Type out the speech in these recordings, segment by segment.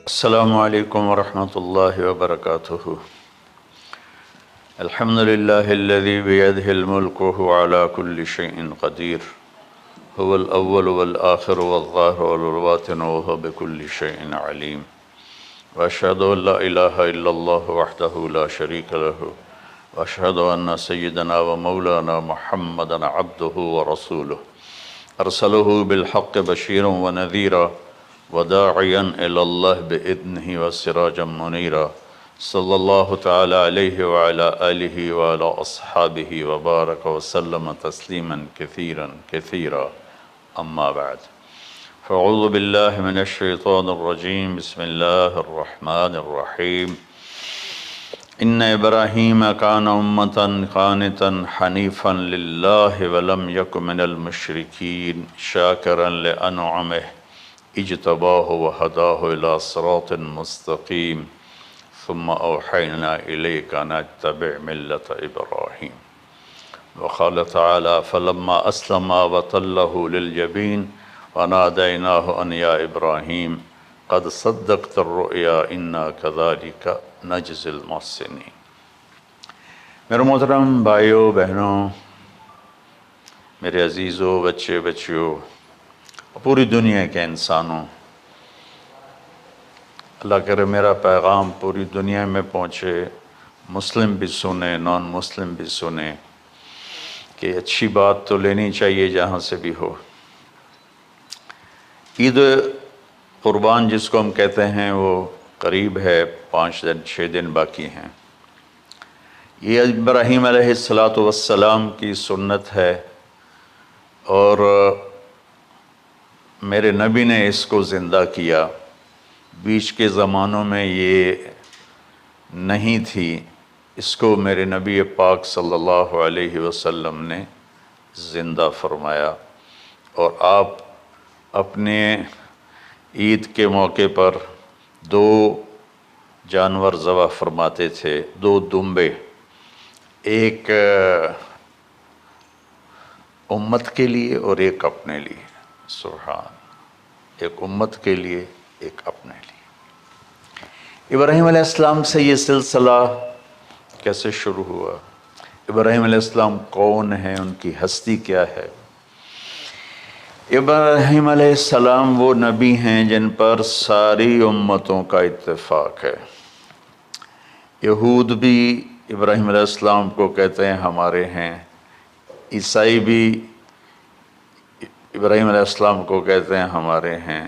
السلام علیکم ورحمۃ اللہ وبرکاتہ۔ الحمد للہ الذی بیدہ الملک وہو علی کل شیء قدیر، هو الاول والآخر والظاہر والباطن وہو بکل شیء علیم، واشہد ان لا الہ الا اللہ وحدہ لا شریک لہ، واشہد ان سیدنا ومولانا محمدا عبدہ ورسولہ، ارسلہ بالحق بشیرا ونذیرا وداعیا الی اللہ بإذنہ وسراجا منیرا، صلی اللہ تعالی علیہ وعلی آلہ وعلی اصحابہ وبارک وسلم تسلیما کثیرا کثیرا، اما بعد فاعوذ باللہ من الشیطان الرجیم، بسم اللہ الرحمن الرحیم۔ ان ابراہیم کان امۃ قانتا حنیفا للہ ولم یک من المشرکین شاکرا لانعمہ اجتباہ وہداہ الی صراط مستقیم، ثم اوحینا الیک ان اتبع ملۃ ابراہیم۔ وقال تعالی فلما اسلم وتلہ للجبین ونادیناہ ان یا ابراہیم قد صدقت الرؤیا انا کذلک نجزی المحسنین۔ میرے محترم بھائیوں بہنوں، میرے عزیزوں، بچے بچیوں، پوری دنیا کے انسانوں، اللہ کرے میرا پیغام پوری دنیا میں پہنچے، مسلم بھی سنیں، نان مسلم بھی سنیں، کہ اچھی بات تو لینی چاہیے جہاں سے بھی ہو۔ عید قربان جس کو ہم کہتے ہیں وہ قریب ہے، 5 دن 6 دن باقی ہیں۔ یہ ابراہیم علیہ السلام کی سنت ہے، اور میرے نبی نے اس کو زندہ کیا۔ بیچ کے زمانوں میں یہ نہیں تھی، اس کو میرے نبی پاک صلی اللہ علیہ وسلم نے زندہ فرمایا، اور آپ اپنے عید کے موقع پر 2 جانور ذبح فرماتے تھے، 2 دمبے، ایک امت کے لیے اور ایک اپنے لیے۔ سبحان، ایک امت کے لیے، ایک اپنے لیے۔ ابراہیم علیہ السلام سے یہ سلسلہ کیسے شروع ہوا؟ ابراہیم علیہ السلام کون ہیں؟ ان کی ہستی کیا ہے؟ ابراہیم علیہ السلام وہ نبی ہیں جن پر ساری امتوں کا اتفاق ہے۔ یہود بھی ابراہیم علیہ السلام کو کہتے ہیں ہمارے ہیں، عیسائی بھی ابراہیم علیہ السلام کو کہتے ہیں ہمارے ہیں،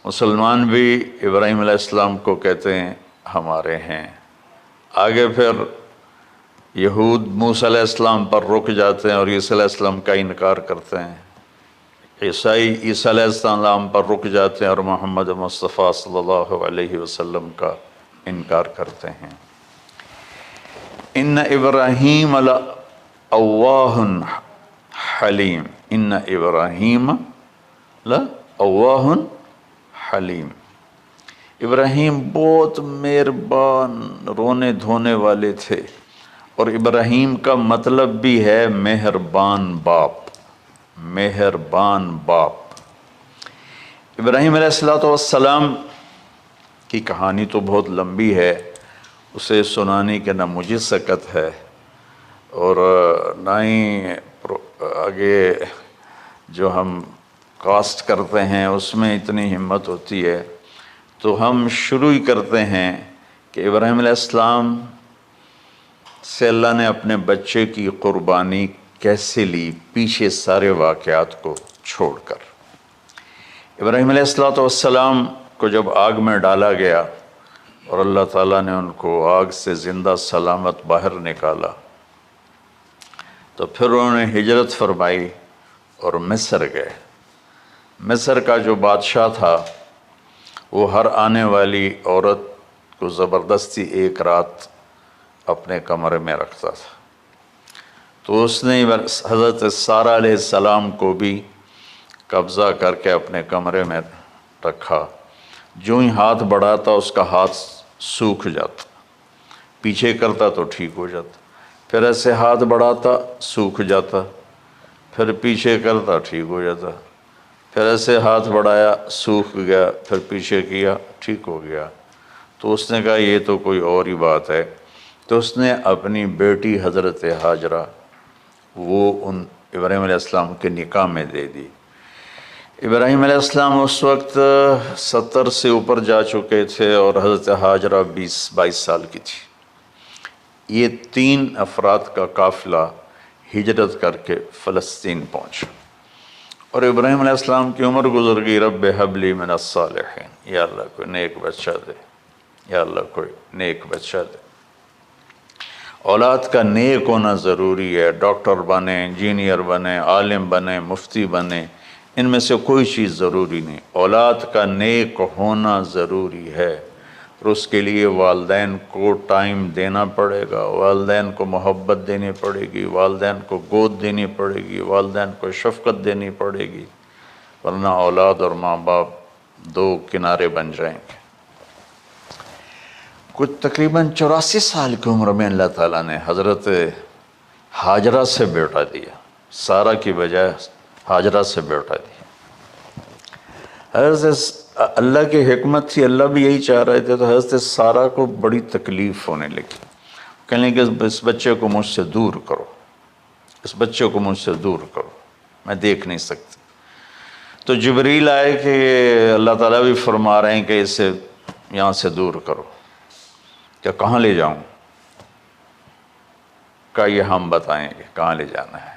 مسلمان بھی ابراہیم علیہ السلام کو کہتے ہیں ہمارے ہیں۔ آگے پھر یہود موسیٰ علیہ السلام پر رک جاتے ہیں اور عیسیٰ علیہ السلام کا انکار کرتے ہیں، عیسائی عیسیٰ علیہ السلام پر رک جاتے ہیں اور محمد مصطفیٰ صلی اللہ علیہ وسلم کا انکار کرتے ہیں۔ ان ابراہیم لأواہ حلیم، ان ابراہیم لأواہ حلیم، ابراہیم بہت مہربان، رونے دھونے والے تھے، اور ابراہیم کا مطلب بھی ہے مہربان باپ، مہربان باپ۔ ابراہیم علیہ السلام کی کہانی تو بہت لمبی ہے، اسے سنانے کے نہ مجھے سکت ہے، اور نہ ہی آگے جو ہم کاسٹ کرتے ہیں اس میں اتنی ہمت ہوتی ہے۔ تو ہم شروع ہی کرتے ہیں کہ ابراہیم علیہ السلام سے اللہ نے اپنے بچے کی قربانی کیسے لی، پیچھے سارے واقعات کو چھوڑ کر۔ ابراہیم علیہ السلام کو جب آگ میں ڈالا گیا اور اللہ تعالیٰ نے ان کو آگ سے زندہ سلامت باہر نکالا، تو پھر انہوں نے ہجرت فرمائی اور مصر گئے۔ مصر کا جو بادشاہ تھا وہ ہر آنے والی عورت کو زبردستی ایک رات اپنے کمرے میں رکھتا تھا، تو اس نے حضرت سارہ علیہ السلام کو بھی قبضہ کر کے اپنے کمرے میں رکھا۔ جو ہی ہاتھ بڑھاتا اس کا ہاتھ سوکھ جاتا، پیچھے کرتا تو ٹھیک ہو جاتا۔ پھر ایسے ہاتھ بڑھاتا سوکھ جاتا، پھر پیچھے کرتا ٹھیک ہو جاتا، پھر ایسے ہاتھ بڑھایا سوکھ گیا، پھر پیچھے کیا ٹھیک ہو گیا۔ تو اس نے کہا یہ تو کوئی اور ہی بات ہے، تو اس نے اپنی بیٹی حضرت حاجرہ وہ ان ابراہیم علیہ السلام کے نکاح میں دے دی۔ ابراہیم علیہ السلام اس وقت 70 سے اوپر جا چکے تھے اور حضرت حاجرہ 22 سال کی تھی۔ یہ 3 افراد کا قافلہ ہجرت کر کے فلسطین پہنچا، اور ابراہیم علیہ السلام کی عمر گزر گئی۔ رب ہب لی من الصالحین، یا اللہ کوئی نیک بچہ دے، یا اللہ کوئی نیک بچہ دے۔ اولاد کا نیک ہونا ضروری ہے، ڈاکٹر بنے، انجینئر بنے، عالم بنے، مفتی بنے، ان میں سے کوئی چیز ضروری نہیں، اولاد کا نیک ہونا ضروری ہے۔ اور اس کے لیے والدین کو ٹائم دینا پڑے گا، والدین کو محبت دینی پڑے گی، والدین کو گود دینی پڑے گی، والدین کو شفقت دینی پڑے گی، ورنہ اولاد اور ماں باپ 2 کنارے بن جائیں گے۔ کچھ تقریباً 84 سال کی عمر میں اللہ تعالیٰ نے حضرت حاجرہ سے بیٹا دیا، سارہ کی بجائے حاجرہ سے بیٹا دیا۔ حضرت اللہ کی حکمت تھی، اللہ بھی یہی چاہ رہے تھے، تو حضرت سارہ کو بڑی تکلیف ہونے لگی، کہنے کہ اس بچے کو مجھ سے دور کرو، اس بچے کو مجھ سے دور کرو، میں دیکھ نہیں سکتی۔ تو جبریل آئے کہ اللہ تعالیٰ بھی فرما رہے ہیں کہ اسے یہاں سے دور کرو، کہ کہاں لے جاؤں؟ کہ یہ ہم بتائیں گے کہاں لے جانا ہے۔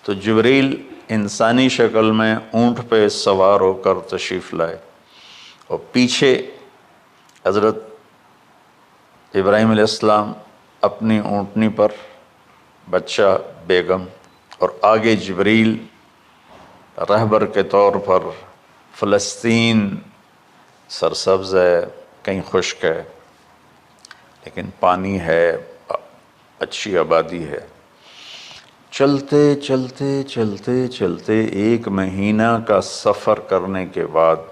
تو جبریل انسانی شکل میں اونٹ پہ سوار ہو کر تشریف لائے، اور پیچھے حضرت ابراہیم علیہ السلام اپنی اونٹنی پر، بچہ بیگم، اور آگے جبریل رہبر کے طور پر۔ فلسطین سرسبز ہے، کہیں خشک ہے، لیکن پانی ہے، اچھی آبادی ہے۔ چلتے چلتے چلتے چلتے 1 مہینہ کا سفر کرنے کے بعد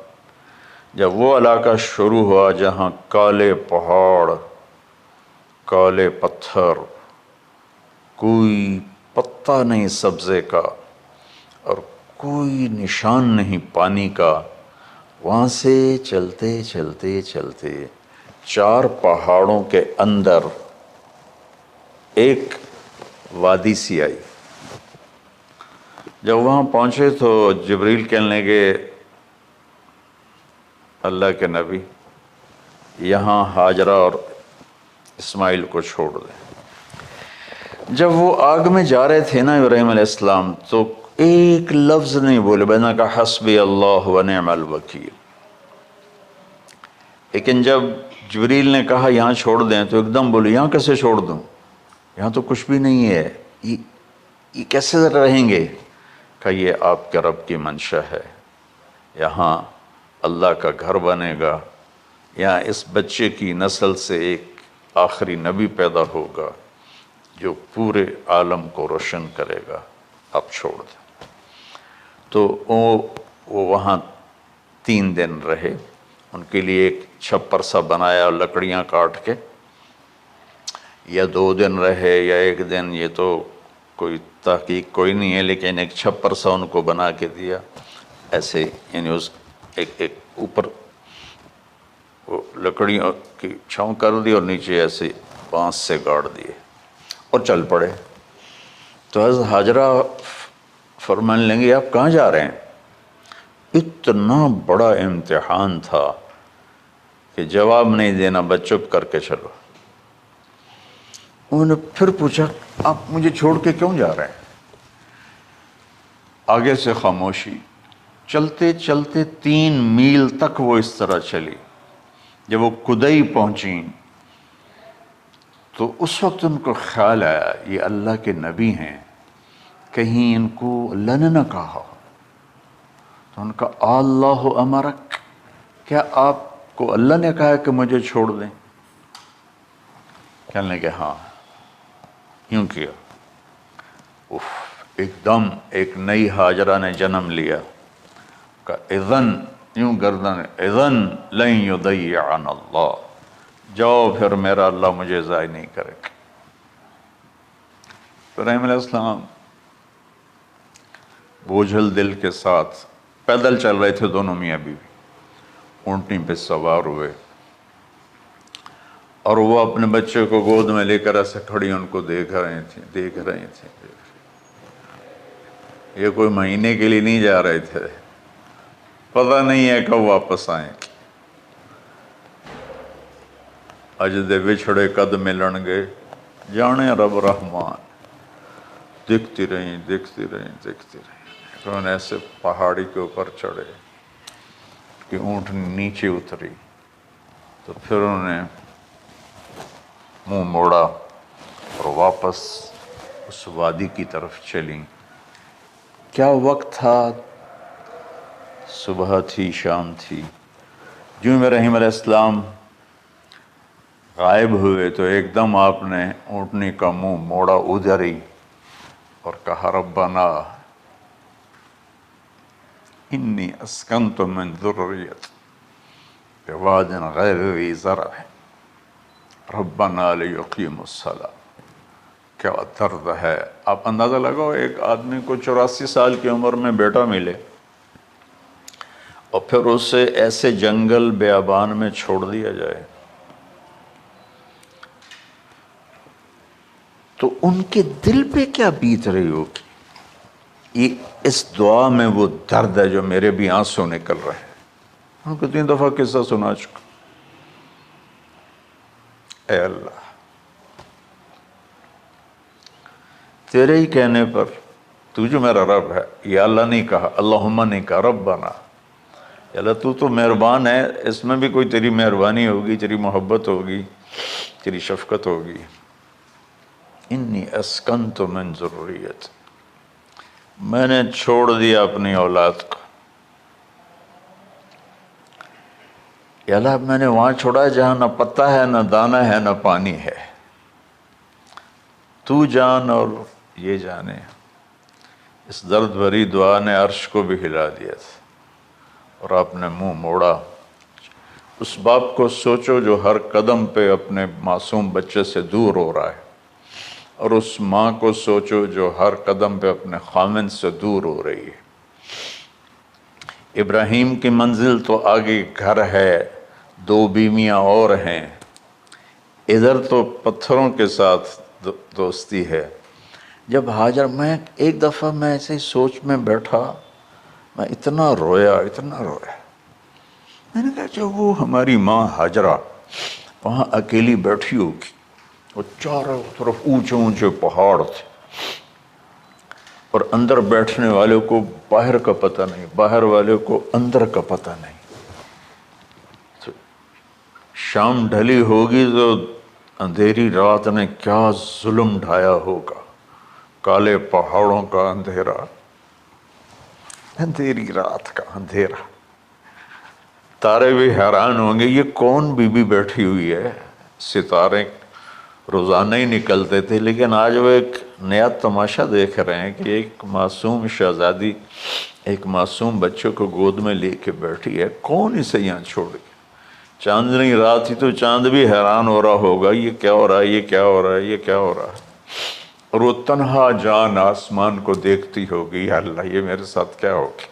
جب وہ علاقہ شروع ہوا جہاں کالے پہاڑ، کالے پتھر، کوئی پتا نہیں سبزے کا اور کوئی نشان نہیں پانی کا، وہاں سے چلتے چلتے چلتے 4 پہاڑوں کے اندر ایک وادی سی آئی۔ جب وہاں پہنچے تو جبریل کہنے لگے اللہ کے نبی یہاں حاجرہ اور اسماعیل کو چھوڑ دیں۔ جب وہ آگ میں جا رہے تھے نا ابراہیم علیہ السلام، تو ایک لفظ نہیں بولے، بس نے کہا حسبی اللہ و نعم الوکیل۔ لیکن جب جبریل نے کہا یہاں چھوڑ دیں تو ایک دم بولے یہاں کیسے چھوڑ دوں، یہاں تو کچھ بھی نہیں ہے، یہ کیسے رہیں گے؟ کہ یہ آپ کے رب کی منشا ہے، یہاں اللہ کا گھر بنے گا، یہاں اس بچے کی نسل سے ایک آخری نبی پیدا ہوگا جو پورے عالم کو روشن کرے گا، آپ چھوڑ دیں۔ تو وہ وہاں 3 دن رہے، ان کے لیے ایک چھپر سا بنایا لکڑیاں کاٹ کے، یا 2 دن رہے یا 1 دن، یہ تو کوئی تحقیق کوئی نہیں ہے، لیکن ایک چھپر سا ان کو بنا کے دیا ایسے، یعنی اس ایک اوپر وہ لکڑیوں کی چھاؤں کر دی اور نیچے ایسے بانس سے گاڑ دیے اور چل پڑے۔ تو حضرت حاجرہ فرمانے لگے آپ کہاں جا رہے ہیں؟ اتنا بڑا امتحان تھا کہ جواب نہیں دینا، بس چپ کر کے چلو۔ انہوں نے پھر پوچھا آپ مجھے چھوڑ کے کیوں جا رہے ہیں؟ آگے سے خاموشی۔ چلتے چلتے 3 میل تک وہ اس طرح چلی۔ جب وہ کدئی پہنچیں تو اس وقت ان کو خیال آیا یہ اللہ کے نبی ہیں، کہیں ان کو اللہ نے نہ کہا۔ تو ان کا اللہ امرک، کیا آپ کو اللہ نے کہا کہ مجھے چھوڑ دیں؟ کہنے کہ ہاں، یوں کیا۔ ایک دم ایک نئی حاجرہ نے جنم لیا کہ اذن، یوں گردن، اذن لن یضیعن اللہ، جاؤ پھر میرا اللہ مجھے ضائع نہیں کرے گا۔ ابراہیم علیہ السلام بوجھل دل کے ساتھ پیدل چل رہے تھے، دونوں میاں بیوی اونٹنی پہ سوار ہوئے، اور وہ اپنے بچے کو گود میں لے کر ایسے کھڑی ان کو دیکھ رہے تھے۔ یہ کوئی مہینے کے لیے نہیں جا رہے تھے، پتہ نہیں ہے کب واپس آئیں گے۔ اجدے بچھڑے قد ملن گے، جانے رب رحمان۔ دیکھتی رہیں۔ انہوں نے ایسے پہاڑی کے اوپر چڑھے کہ اونٹنی نیچے اتری، تو پھر انہوں نے منہ موڑا اور واپس اس وادی کی طرف چلیں۔ کیا وقت تھا، صبح تھی، شام تھی۔ جو ابراہیم علیہ السلام غائب ہوئے تو ایک دم آپ نے اونٹنی کا منہ موڑا ادھر ہی اور کہا ربنا انی اسکنت من ذریت بواد غیر ذی زرع ربنا لیقیموا الصلاۃ۔ کیا درد ہے! آپ اندازہ لگاؤ، ایک آدمی کو 84 سال کی عمر میں بیٹا ملے اور پھر اسے ایسے جنگل بیابان میں چھوڑ دیا جائے، تو ان کے دل پہ کیا بیت رہی ہوگی۔ یہ اس دعا میں وہ درد ہے جو میرے بھی آنسو نکل رہے ہیں۔ ہم کو 3 دفعہ قصہ سنا چکا۔ اے اللہ، تیرے ہی کہنے پر، تو جو میرا رب ہے، یا اللہ نہیں کہا، اللہم نہیں کہا، ربنا، یا اللہ تو تو مہربان ہے، اس میں بھی کوئی تیری مہربانی ہوگی، تیری محبت ہوگی، تیری شفقت ہوگی۔ انی اسکنت من ذریت، میں نے چھوڑ دیا اپنی اولاد کو، یا اللہ میں نے وہاں چھوڑا ہے جہاں نہ پتہ ہے، نہ دانہ ہے، نہ پانی ہے، تو جان اور یہ جانے۔ اس درد بھری دعا نے عرش کو بھی ہلا دیا تھا، اور آپ نے منہ موڑا۔ اس باپ کو سوچو جو ہر قدم پہ اپنے معصوم بچے سے دور ہو رہا ہے، اور اس ماں کو سوچو جو ہر قدم پہ اپنے خامن سے دور ہو رہی ہے۔ ابراہیم کی منزل تو آگے گھر ہے، 2 بیویاں اور ہیں، ادھر تو پتھروں کے ساتھ دوستی ہے۔ جب ہاجر، میں ایک دفعہ میں ایسے ہی سوچ میں بیٹھا، میں اتنا رویا۔ میں نے کہا جب وہ ہماری ماں ہاجرہ وہاں اکیلی بیٹھی ہوگی، وہ چاروں طرف اونچے اونچے پہاڑ تھے، اور اندر بیٹھنے والوں کو باہر کا پتہ نہیں، باہر والوں کو اندر کا پتہ نہیں۔ تو شام ڈھلی ہوگی تو اندھیری رات نے کیا ظلم ڈھایا ہوگا، کالے پہاڑوں کا اندھیرا، اندھیری رات کا اندھیرا۔ تارے بھی حیران ہوں گے، یہ کون بی بی بیٹھی ہوئی ہے۔ ستارے روزانہ ہی نکلتے تھے، لیکن آج وہ ایک نیا تماشا دیکھ رہے ہیں کہ ایک معصوم شہزادی ایک معصوم بچے کو گود میں لے کے بیٹھی ہے، کون اسے یہاں چھوڑ گیا۔ چاندنی رات ہی تو چاند بھی حیران ہو رہا ہوگا، یہ کیا ہو رہا ہے، یہ کیا ہو رہا ہے، یہ کیا ہو رہا ہے۔ اور وہ تنہا جان آسمان کو دیکھتی ہوگی، یا اللہ یہ میرے ساتھ کیا ہوگی۔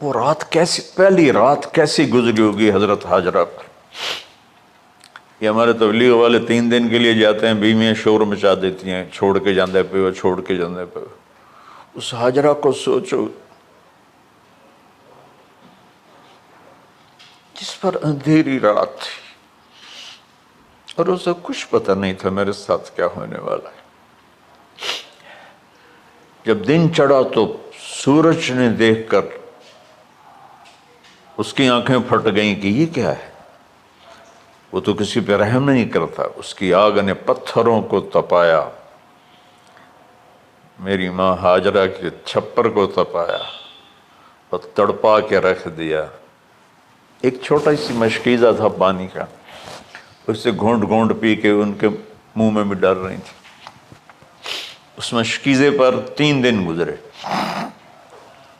وہ رات کیسی، پہلی رات کیسی گزری ہوگی حضرت ہاجرہ پر۔ یہ ہمارے تبلیغ والے 3 دن کے لیے جاتے ہیں، بیویاں شور مچا دیتی ہیں، چھوڑ کے جاندے پہ وہ، چھوڑ کے جاندے پہ۔ اس ہاجرہ کو سوچو جس پر اندھیری رات تھی، اور اسے کچھ پتہ نہیں تھا میرے ساتھ کیا ہونے والا ہے۔ جب دن چڑھا تو سورج نے دیکھ کر اس کی آنکھیں پھٹ گئیں کہ یہ کیا ہے۔ وہ تو کسی پہ رحم نہیں کرتا، اس کی آگ نے پتھروں کو تپایا، میری ماں ہاجرہ کے چھپر کو تپایا اور تڑپا کے رکھ دیا۔ ایک چھوٹا سی مشکیزہ تھا پانی کا، اس سے گھونٹ گھونٹ پی کے ان کے منہ میں بھی ڈال رہی تھی۔ اس مشکیزے پر 3 دن گزرے،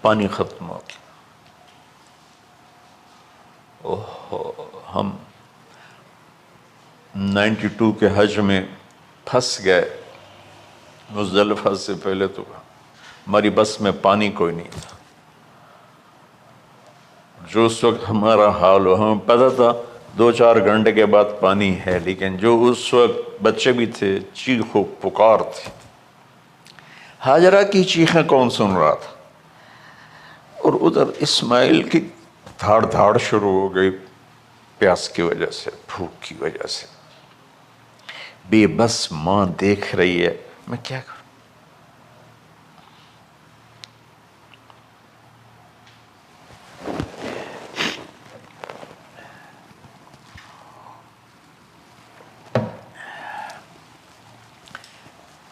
پانی ختم ہو گیا۔ ہم 92 کے حج میں پھنس گئے مزدلفہ سے پہلے تو ہماری بس میں پانی کوئی نہیں تھا. جو اس وقت ہمارا حال ہو، ہمیں پتہ تھا 2-4 گھنٹے کے بعد پانی ہے، لیکن جو اس وقت بچے بھی تھے، چیخ و پکار تھی. ہاجرہ کی چیخیں کون سن رہا تھا؟ اور ادھر اسماعیل کی دھاڑ دھاڑ شروع ہو گئی، پیاس کی وجہ سے، بھوک کی وجہ سے. بے بس ماں دیکھ رہی ہے، میں کیا کروں؟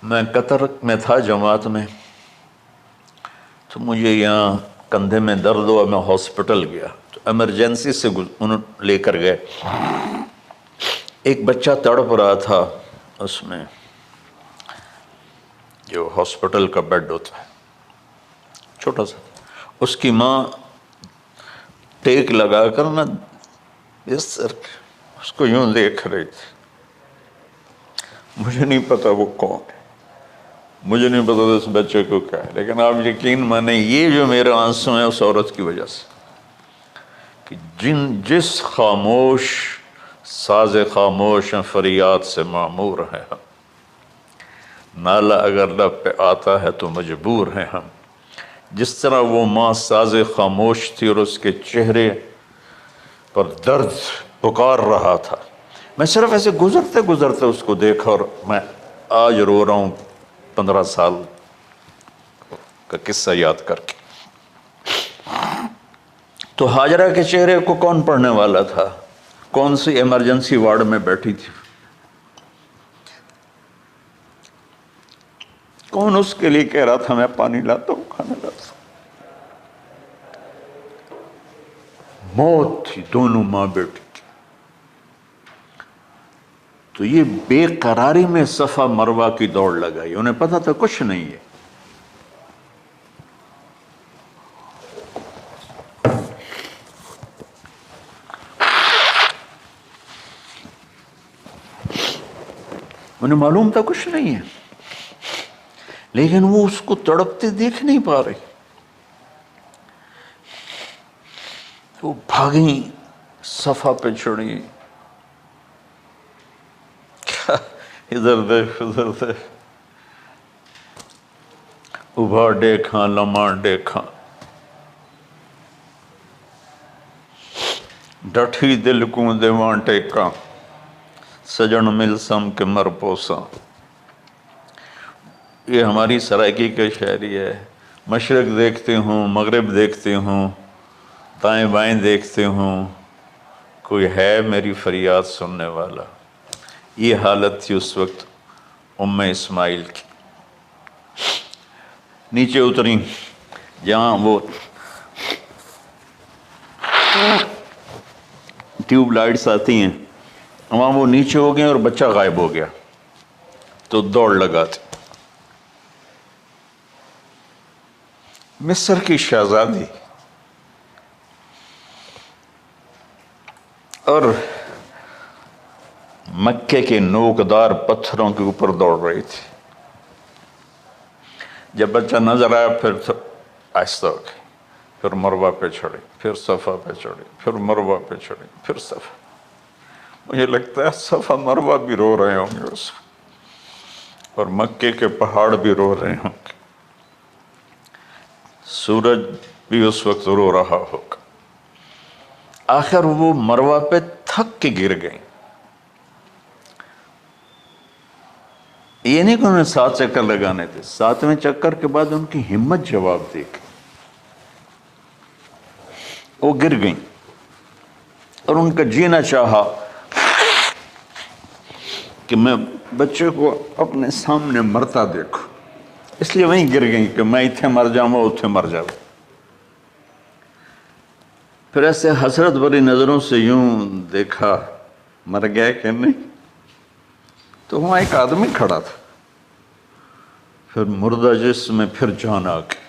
میں قطر میں تھا جماعت میں، تو مجھے یہاں کندھے میں درد ہوا، میں ہاسپٹل گیا تو ایمرجنسی سے انہوں لے کر گئے. ایک بچہ تڑپ رہا تھا اس میں، جو ہاسپٹل کا بیڈ ہوتا ہے چھوٹا سا. اس کی ماں ٹیک لگا کر نا اس کو یوں دیکھ رہی تھی. مجھے نہیں پتا وہ کون ہے، مجھے نہیں پتا اس بچے کو کیا ہے، لیکن آپ یقین مانیں یہ جو میرے آنسو ہیں اس عورت کی وجہ سے، کہ جس خاموش ساز خاموش فریاد سے معمور ہیں ہم. نالہ اگر لب پہ آتا ہے تو مجبور ہیں ہم. جس طرح وہ ماں ساز خاموش تھی اور اس کے چہرے پر درد پکار رہا تھا، میں صرف ایسے گزرتے گزرتے اس کو دیکھا اور میں آج رو رہا ہوں 15 سال کا قصہ یاد کر کے. تو ہاجرہ کے چہرے کو کون پڑھنے والا تھا؟ کون سی ایمرجنسی وارڈ میں بیٹھی تھی؟ کون اس کے لیے کہہ رہا تھا میں پانی لاتا ہوں، کھانا لاتا ہوں؟ موت تھی دونوں ماں بیٹی کی. تو یہ بے قراری میں صفا مروہ کی دوڑ لگائی. انہیں پتا تھا کچھ نہیں ہے. انہیں معلوم تھا کچھ نہیں ہے، لیکن وہ اس کو تڑپتے دیکھ نہیں پا رہے. وہ بھاگیں، صفا پہ چڑھی، ادھر دیکھ ادھر دیکھ، ابھا دیکھاں لمحہ دیکھاں، ڈٹھی دل کو دیواں ٹیکاں، سجن مل سم کے مر پوساں. یہ ہماری سرائکی کا شاعری ہے. مشرق دیکھتے ہوں، مغرب دیکھتے ہوں، دائیں بائیں دیکھتے ہوں، کوئی ہے میری فریاد سننے والا. یہ حالت تھی اس وقت ام اسماعیل کی. نیچے اتری جہاں وہ ٹیوب لائٹس آتی ہیں، وہاں وہ نیچے ہو گئے اور بچہ غائب ہو گیا. تو دوڑ لگاتے. مصر کی شہزادی اور مکے کے نوکدار پتھروں کے اوپر دوڑ رہی تھی. جب بچہ نظر آیا پھر آہستہ ہو گئی، پھر مروہ پہ چڑھی، پھر صفا پہ چڑھی، پھر مروہ پہ چڑھی، پھر صفا. مجھے لگتا ہے صفا مروہ بھی رو رہے ہوں گے اس وقت، اور مکے کے پہاڑ بھی رو رہے ہوں گے. سورج بھی اس وقت رو رہا ہوگا. آخر وہ مروہ پہ تھک کے گر گئیں. یہ نہیں کہ انہیں 7 چکر لگانے تھے، 7ویں چکر کے بعد ان کی ہمت جواب دے گئی. وہ گر گئیں اور ان کا جینا چاہا کہ میں بچے کو اپنے سامنے مرتا دیکھوں، اس لیے وہیں گر گئیں کہ میں اتھے مر جاؤں وہ اتھے مر جاؤں. پھر ایسے حسرت بھری نظروں سے یوں دیکھا مر گیا کہ نہیں. تو وہاں ایک آدمی کھڑا تھا. پھر مردہ جسم میں پھر جان آ گئی.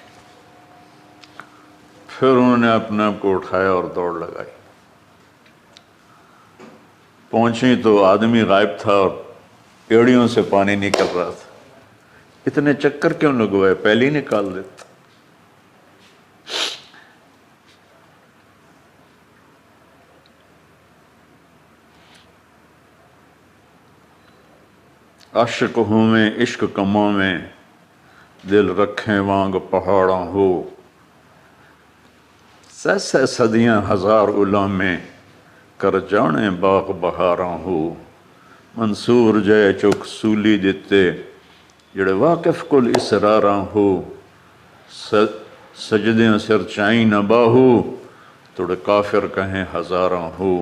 پھر انہوں نے اپنے آپ کو اٹھایا اور دوڑ لگائی. پہنچی تو آدمی غائب تھا اور ایڑیوں سے پانی نکل رہا تھا. اتنے چکر کیوں لگوائے، پہلے ہی نکال دیتا۔ عاشق ہوں میں عشق کماں میں، دل رکھیں وانگ پہاڑاں ہو، سہ صدیاں ہزار غلامیں، کر جانے باغ بہاراں ہو، منصور جے چک سولی دتے، جڑے واقف کل اسراراں ہو، سجدیں سر چائیں نہ باہو، توڑے کافر کہیں ہزاراں ہو،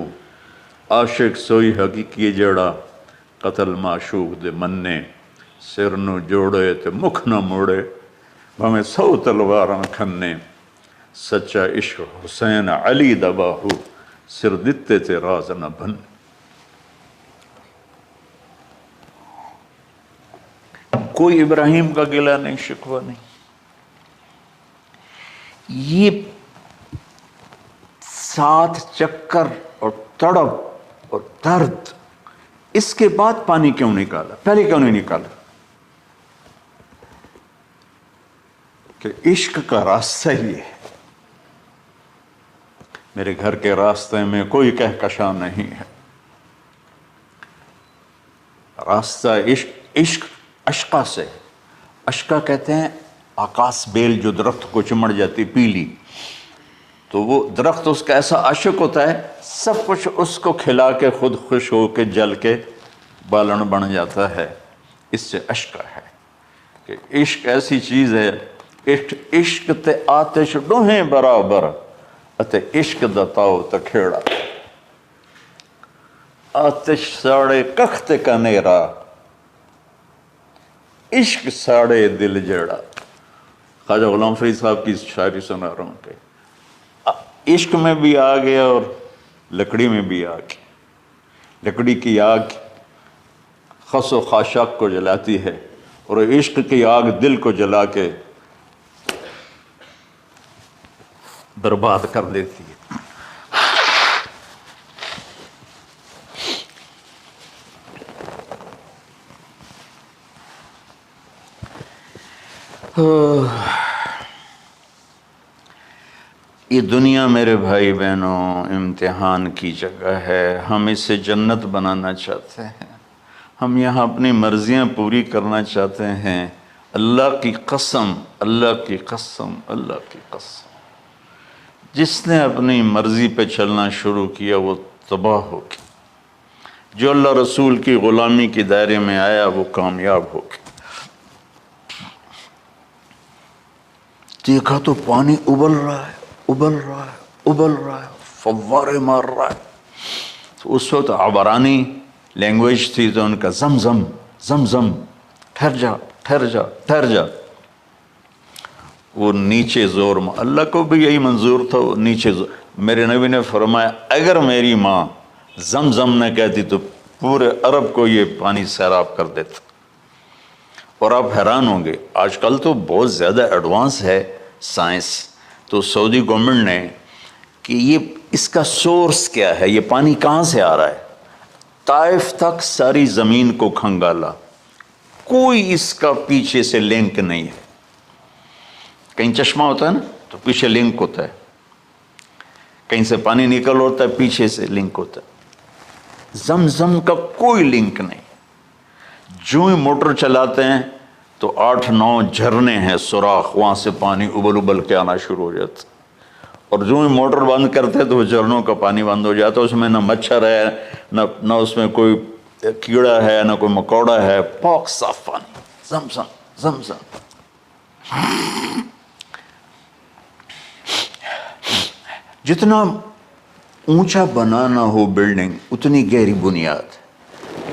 عاشق سوئی حقیقی جڑا، قتل معشوق دے مننے، سر نو جوڑے تے مکھ نہ موڑے، بھامیں 100 تلواراں کھنے، سچا عشق حسین علی دا باہو، سر دتے تے راز نہ بن۔ کوئی ابراہیم کا گلہ نہیں، شکوہ نہیں۔ یہ 7 چکر اور تڑپ اور درد، اس کے بعد پانی کیوں نکالا، پہلے کیوں نہیں نکالا؟ کہ عشق کا راستہ ہی ہے، میرے گھر کے راستے میں کوئی کہکشاں نہیں ہے، راستہ عشق اشقا سے۔ اشقا کہتے ہیں آکاس بیل جو درخت کو چمڑ جاتی پیلی، تو وہ درخت اس کا ایسا عاشق ہوتا ہے، سب کچھ اس کو کھلا کے خود خوش ہو کے جل کے بالن بن جاتا ہے۔ اس سے اشقا ہے کہ عشق ایسی چیز ہے، عشق تے آتش ڈوہیں برابر، اتے عشق دا تاؤ تکھیڑا، آتش ساڑے کخت کا نیرا، عشق ساڑے دل جیڑا۔ خواجہ غلام فرید صاحب کی شاعری سنا رہا ہوں کہ عشق میں بھی آگ ہے اور لکڑی میں بھی آگ ہے۔ لکڑی کی آگ خس و خاشاک کو جلاتی ہے، اور عشق کی آگ دل کو جلا کے برباد کر دیتی ہے۔ یہ دنیا میرے بھائی بہنوں امتحان کی جگہ ہے، ہم اسے جنت بنانا چاہتے ہیں، ہم یہاں اپنی مرضیاں پوری کرنا چاہتے ہیں۔ اللہ کی قسم، اللہ کی قسم، اللہ کی قسم، جس نے اپنی مرضی پہ چلنا شروع کیا وہ تباہ ہو گیا، جو اللہ رسول کی غلامی کے دائرے میں آیا وہ کامیاب ہو گیا۔ دیکھا تو پانی ابل رہا ہے، ابل رہا ہے، ابل رہا ہے، فوارے مار رہا ہے۔ تو اس وقت عبرانی لینگویج تھی تو ان کا زمزم زمزم، ٹھہر جا ٹھہر جا ٹھہر جا۔ وہ نیچے زور، اللہ کو بھی یہی منظور تھا، وہ نیچے زور۔ میرے نبی نے فرمایا اگر میری ماں زمزم نہ کہتی تو پورے عرب کو یہ پانی سیراب کر دیتا۔ اور آپ حیران ہوں گے، آج کل تو بہت زیادہ ایڈوانس ہے سائنس، تو سعودی گورنمنٹ نے کہ یہ اس کا سورس کیا ہے، یہ پانی کہاں سے آ رہا ہے، طائف تک ساری زمین کو کھنگالا، کوئی اس کا پیچھے سے لنک نہیں ہے۔ کہیں چشمہ ہوتا ہے نا تو پیچھے لنک ہوتا ہے، کہیں سے پانی نکل ہوتا ہے پیچھے سے لنک ہوتا ہے۔ زمزم کا کوئی لنک نہیں۔ جو ہی موٹر چلاتے ہیں تو 8-9 جھرنے ہیں، سوراخ، وہاں سے پانی ابل ابل کے آنا شروع ہو جاتا، اور جو ہی موٹر بند کرتے تو وہ جھرنوں کا پانی بند ہو جاتا۔ اس میں نہ مچھر ہے، نہ اس میں کوئی کیڑا ہے، نہ کوئی مکوڑا ہے، پاک صاف پانی، زمزم زمزم۔ جتنا اونچا بنانا ہو بلڈنگ اتنی گہری بنیاد۔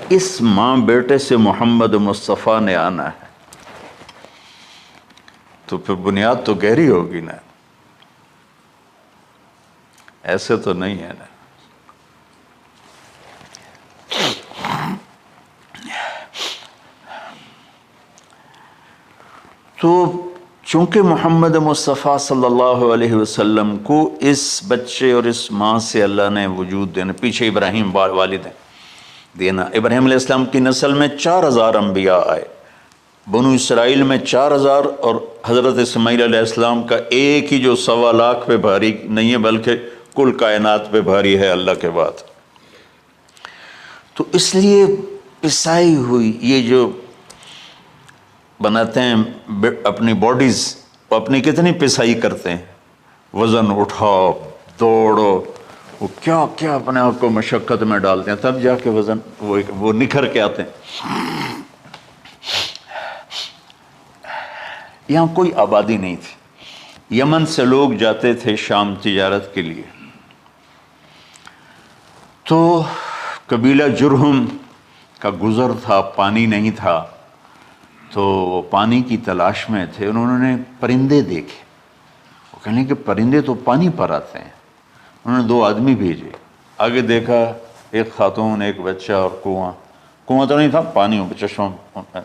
اس ماں بیٹے سے محمد مصطفیٰ نے آنا ہے تو پھر بنیاد تو گہری ہوگی نا، ایسے تو نہیں ہے نا۔ تو چونکہ محمد مصطفیٰ صلی اللہ علیہ وسلم کو اس بچے اور اس ماں سے اللہ نے وجود دینا، پیچھے ابراہیم والد ہیں دینا، ابراہیم علیہ السلام کی نسل میں 4000 انبیاء آئے، بنو اسرائیل میں 4000 اور حضرت اسماعیل علیہ السلام کا ایک ہی جو 1.25 لاکھ پہ بھاری نہیں ہے بلکہ کل کائنات پہ بھاری ہے اللہ کے بعد۔ تو اس لیے پسائی ہوئی یہ جو بناتے ہیں اپنی باڈیز، وہ اپنی کتنی پسائی کرتے ہیں، وزن اٹھاؤ، دوڑو، وہ کیا کیا اپنے آپ کو مشقت میں ڈالتے ہیں، تب جا کے وزن وہ نکھر کے آتے ہیں۔ یہاں کوئی آبادی نہیں تھی، یمن سے لوگ جاتے تھے شام تجارت کے لیے، تو قبیلہ جرہم کا گزر تھا، پانی نہیں تھا، تو وہ پانی کی تلاش میں تھے، انہوں نے پرندے دیکھے، وہ کہنے کہ پرندے تو پانی پر آتے ہیں، انہوں نے 2 آدمی بھیجے، آگے دیکھا ایک خاتون، ایک بچہ اور کنواں تو نہیں تھا، پانی ہو چشمہ،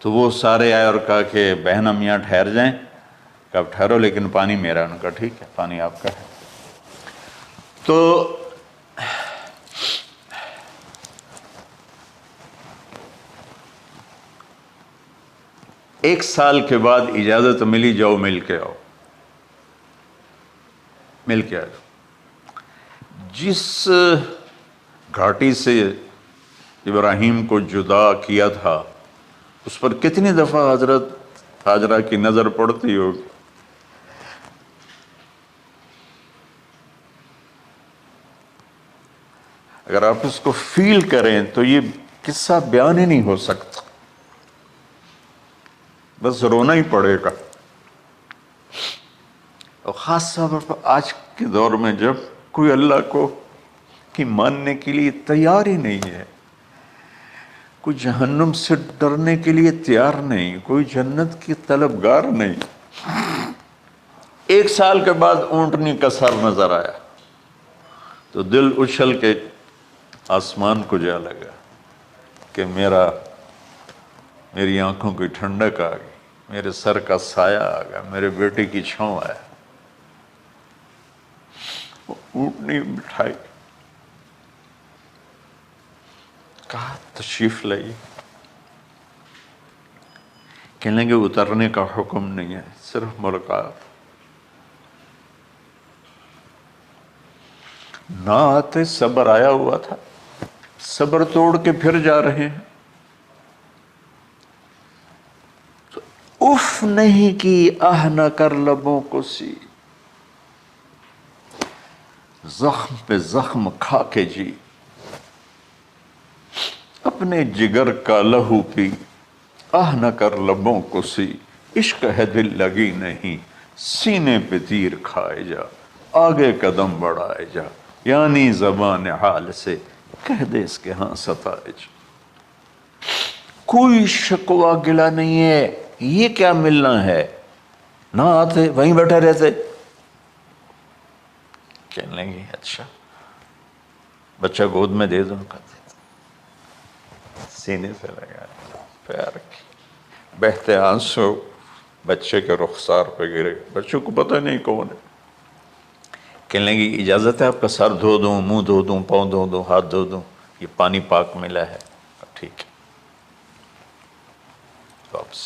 تو وہ سارے آئے اور کہا کہ بہن ہم یہاں ٹھہر جائیں، کہ آپ ٹھہرو لیکن پانی میرا، انہوں نے کہا ٹھیک ہے پانی آپ کا ہے۔ تو ایک سال کے بعد اجازت ملی، جاؤ مل کے آؤ، مل کے آؤ۔ جس گھاٹی سے ابراہیم کو جدا کیا تھا اس پر کتنی دفعہ حضرت ہاجرہ کی نظر پڑتی ہوگی، اگر آپ اس کو فیل کریں تو یہ قصہ بیان ہی نہیں ہو سکتا، بس رونا ہی پڑے گا۔ اور خاص طور پر آج کے دور میں جب کوئی اللہ کو کی ماننے کے لیے تیار ہی نہیں ہے، کوئی جہنم سے ڈرنے کے لیے تیار نہیں، کوئی جنت کی طلبگار نہیں۔ 1 سال کے بعد اونٹنی کا سر نظر آیا تو دل اچھل کے آسمان کو جا لگا کہ میری آنکھوں کی ٹھنڈک آ گئی، میرے سر کا سایہ آ گیا، میرے بیٹے کی چھاؤں آیا۔ وہ اونٹنی بٹھائی، کہا تشریف لائیے، کہنے لگے اترنے کا حکم نہیں ہے، صرف ملاقات۔ نہ آتے صبر آیا ہوا تھا، صبر توڑ کے پھر جا رہے ہیں، تو اف نہیں کی، آہ نہ کر لبوں کو سی، زخم پہ زخم کھا کے جی، اپنے جگر کا لہو پی، آہ نہ کر لبوں کو سی، عشق ہے دل لگی نہیں، سینے پہ تیر کھائے جا، آگے قدم بڑھائے جا، یعنی زبان حال سے کہہ دے اس کے ہاں ستائے جا۔ کوئی شکوہ گلا نہیں ہے، یہ کیا ملنا ہے، نہ آتے وہیں بیٹھے رہتے۔ کہنے لگے اچھا بچہ گود میں دے دو، سینے سے لگا پیار کی، بہتے آنسو بچے کے رخسار پہ گرے، بچوں کو پتہ نہیں کون ہے۔ کہنے لگی اجازت ہے آپ کا سر دھو دوں، منہ دھو دوں، پاؤں دھو دوں، ہاتھ دھو دوں، یہ پانی پاک ملا ہے، ٹھیک ہے واپس۔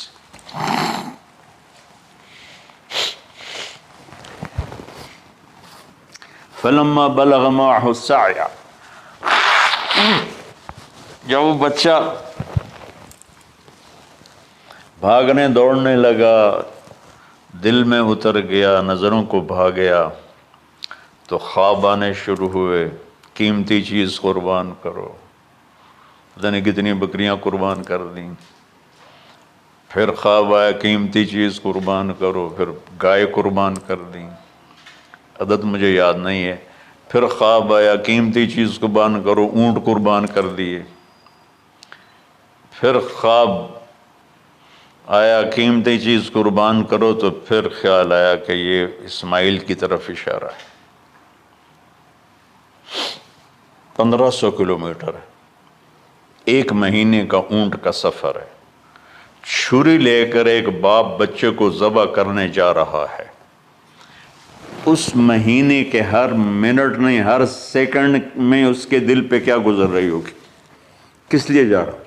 فلما بلغ معه السعی، جب وہ بچہ بھاگنے دوڑنے لگا، دل میں اتر گیا، نظروں کو بھا گیا، تو خواب آنے شروع ہوئے، قیمتی چیز قربان کرو، پتہ نہیں کتنی بکریاں قربان کر دیں، پھر خواب آیا قیمتی چیز قربان کرو، پھر گائے قربان کر دیں، عدد مجھے یاد نہیں ہے، پھر خواب آیا قیمتی چیز قربان کرو، اونٹ قربان کر دیے، پھر خواب آیا قیمتی چیز قربان کرو، تو پھر خیال آیا کہ یہ اسماعیل کی طرف اشارہ ہے۔ 1500 کلومیٹر ہے، 1 مہینے کا اونٹ کا سفر ہے، چھری لے کر ایک باپ بچے کو ذبح کرنے جا رہا ہے، اس مہینے کے ہر منٹ نہیں، ہر سیکنڈ میں اس کے دل پہ کیا گزر رہی ہوگی، کس لیے جا رہا،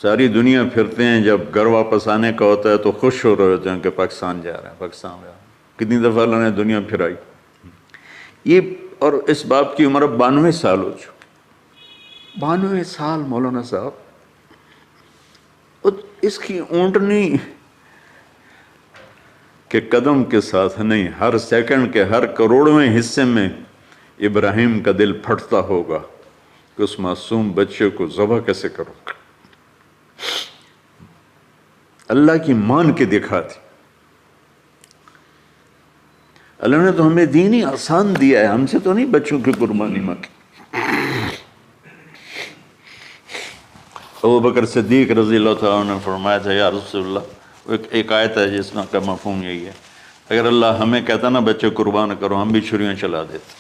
ساری دنیا پھرتے ہیں، جب گھر واپس آنے کا ہوتا ہے تو خوش ہو رہے ہوتے ہیں کہ پاکستان جا رہے ہیں، پاکستان جا رہے ہیں۔ کتنی دفعہ اللہ نے دنیا پھرائی یہ، اور اس باپ کی عمر اب 92 سال ہو چکی، 92 سال مولانا صاحب، اور اس کی اونٹنی کے قدم کے ساتھ نہیں، ہر سیکنڈ کے ہر کروڑویں حصے میں ابراہیم کا دل پھٹتا ہوگا کہ اس معصوم بچے کو ذبح کیسے کرو۔ اللہ کی مان کے دکھا دی۔ اللہ نے تو ہمیں دین ہی آسان دیا ہے، ہم سے تو نہیں بچوں کی قربانی مانگی۔ ابو بکر صدیق رضی اللہ تعالیٰ نے فرمایا تھا، یا رسول اللہ، ایک آیت ہے جس میں کا مفہوم یہی ہے، اگر اللہ ہمیں کہتا نا بچے قربان کرو، ہم بھی چھریاں چلا دیتے۔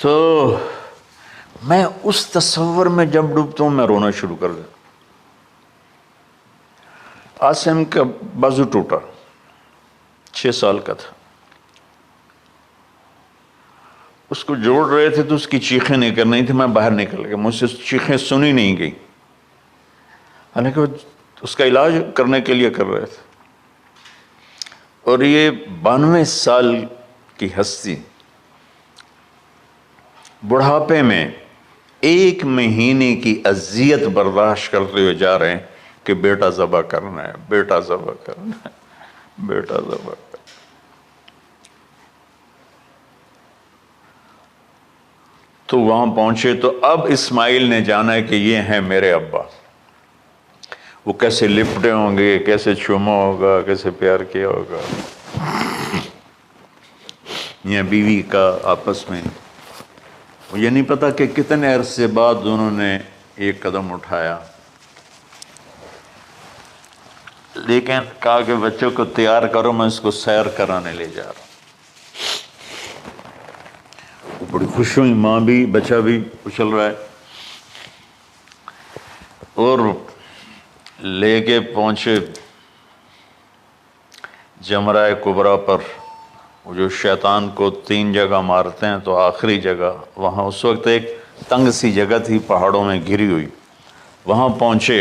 تو میں اس تصور میں جب ڈوبتا ہوں میں رونا شروع کر دیتا۔ عاصم کا بازو ٹوٹا، 6 سال کا تھا، اس کو جوڑ رہے تھے تو اس کی چیخیں نہیں کرنی تھی، میں باہر نکل گیا، مجھ سے چیخیں سنی نہیں گئی، حالانکہ وہ اس کا علاج کرنے کے لیے کر رہے تھے۔ اور یہ 92 سال کی ہستی بڑھاپے میں 1 مہینے کی اذیت برداشت کرتے ہوئے جا رہے ہیں کہ بیٹا ذبح کرنا ہے، بیٹا ذبح کرنا ہے، بیٹا ذبح کرنا ہے۔ تو وہاں پہنچے تو اب اسماعیل نے جانا ہے کہ یہ ہیں میرے ابا، وہ کیسے لپٹے ہوں گے، کیسے چوما ہوگا، کیسے پیار کیا ہوگا، یا بیوی کا آپس میں۔ مجھے نہیں پتا کہ کتنے عرصے بعد انہوں نے ایک قدم اٹھایا، لیکن کہا کہ بچوں کو تیار کرو، میں اس کو سیر کرانے لے جا رہا ہوں۔ وہ بڑی خوش ہوئی، ماں بھی بچہ بھی اچھل رہا ہے، اور لے کے پہنچے جمرہ کبریٰ پر، وہ جو شیطان کو 3 جگہ مارتے ہیں تو آخری جگہ وہاں، اس وقت ایک تنگ سی جگہ تھی پہاڑوں میں گھری ہوئی، وہاں پہنچے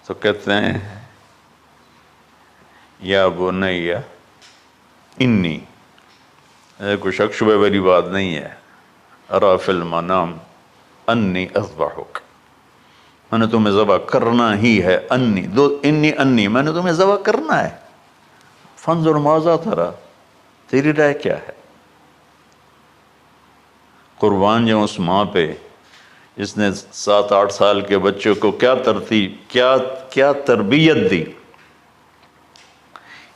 تو کہتے ہیں یا بنی انی، کوئی شک شبہ والی بات نہیں ہے، ارا فی المنام انی اذبحک، میں نے تمہیں ذبح کرنا ہی ہے، انی میں نے تمہیں ذبح کرنا ہے، فانظر ماذا تری، تیری رائے کیا ہے؟ قربان جاؤں اس ماں پہ جس نے 7-8 سال کے بچوں کو کیا تربیت دی۔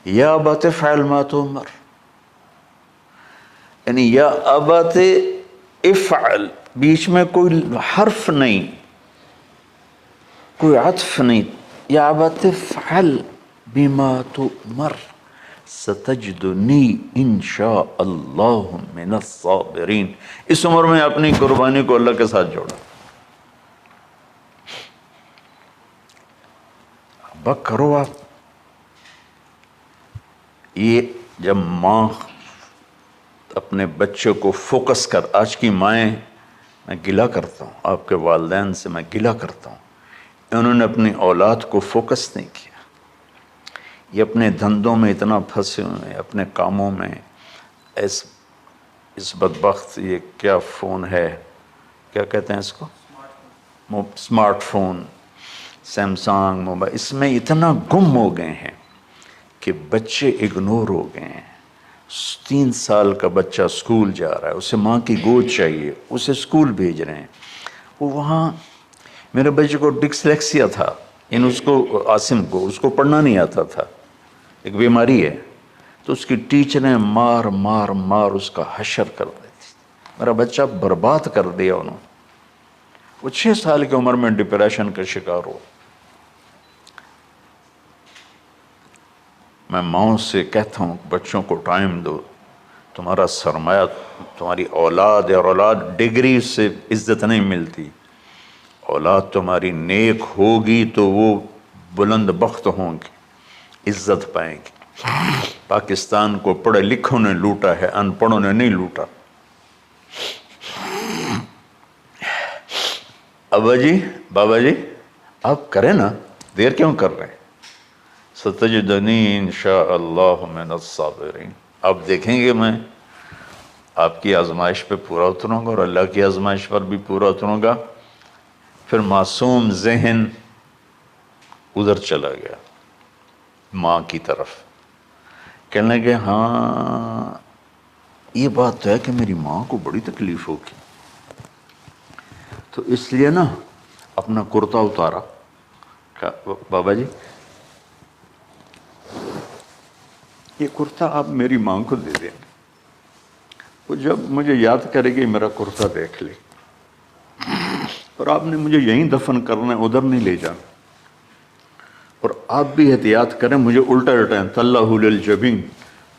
یا ابت افعل ما تؤمر، یعنی یا ابت افعل، بیچ میں کوئی حرف نہیں، کوئی عطف نہیں، یا ابت افعل بما تؤمر ستجدنی انشاء اللہ من الصابرین۔ اس عمر میں اپنی قربانی کو اللہ کے ساتھ جوڑا۔ ابا کرو آپ، یہ جب ماں اپنے بچے کو فوکس کر، آج کی مائیں، میں گلہ کرتا ہوں آپ کے والدین سے، میں گلہ کرتا ہوں، انہوں نے اپنی اولاد کو فوکس نہیں کیا، یہ اپنے دھندوں میں اتنا پھنسے ہوئے ہیں، اپنے کاموں میں، اس بدبخت یہ کیا فون ہے، کیا کہتے ہیں اس کو، اسمارٹ فون، سیمسنگ موبائل، اس میں اتنا گم ہو گئے ہیں کہ بچے اگنور ہو گئے ہیں۔ 3 سال کا بچہ اسکول جا رہا ہے، اسے ماں کی گود چاہیے، اسے اسکول بھیج رہے ہیں، وہ وہاں، میرے بچے کو ڈسلیکسیا تھا، اس کو عاصم کو، اس کو پڑھنا نہیں آتا تھا، ایک بیماری ہے، تو اس کی ٹیچریں مار مار مار اس کا حشر کر دیتی، میرا بچہ برباد کر دیا انہوں نے۔ وہ 6 سال کی عمر میں ڈپریشن کا شکار ہو۔ میں ماؤں سے کہتا ہوں بچوں کو ٹائم دو، تمہارا سرمایہ تمہاری اولاد ہے، اور اولاد ڈگری سے عزت نہیں ملتی، اولاد تمہاری نیک ہوگی تو وہ بلند بخت ہوں گی، عزت پائیں گی۔ پاکستان کو پڑھے لکھوں نے لوٹا ہے، ان پڑھوں نے نہیں لوٹا۔ ابا جی، بابا جی، آپ کریں نا، دیر کیوں کر رہے ہیں؟ ستجدنی انشاءاللہ من الصابرین، آپ دیکھیں گے میں آپ کی آزمائش پہ پورا اتروں گا اور اللہ کی آزمائش پر بھی پورا اتروں گا۔ پھر معصوم ذہن ادھر چلا گیا ماں کی طرف، کہنے لگے ہاں یہ بات تو ہے کہ میری ماں کو بڑی تکلیف ہوگی، تو اس لیے نا اپنا کرتا اتارا، کہا بابا جی یہ کرتا آپ میری ماں کو دے دیں، وہ جب مجھے یاد کرے گی میرا کرتا دیکھ لے، اور آپ نے مجھے یہیں دفن کرنا ہے، ادھر نہیں لے جانا، اور آپ بھی احتیاط کریں، مجھے الٹا الٹائیں، تَلَّهُ لِلْجَبِينِ،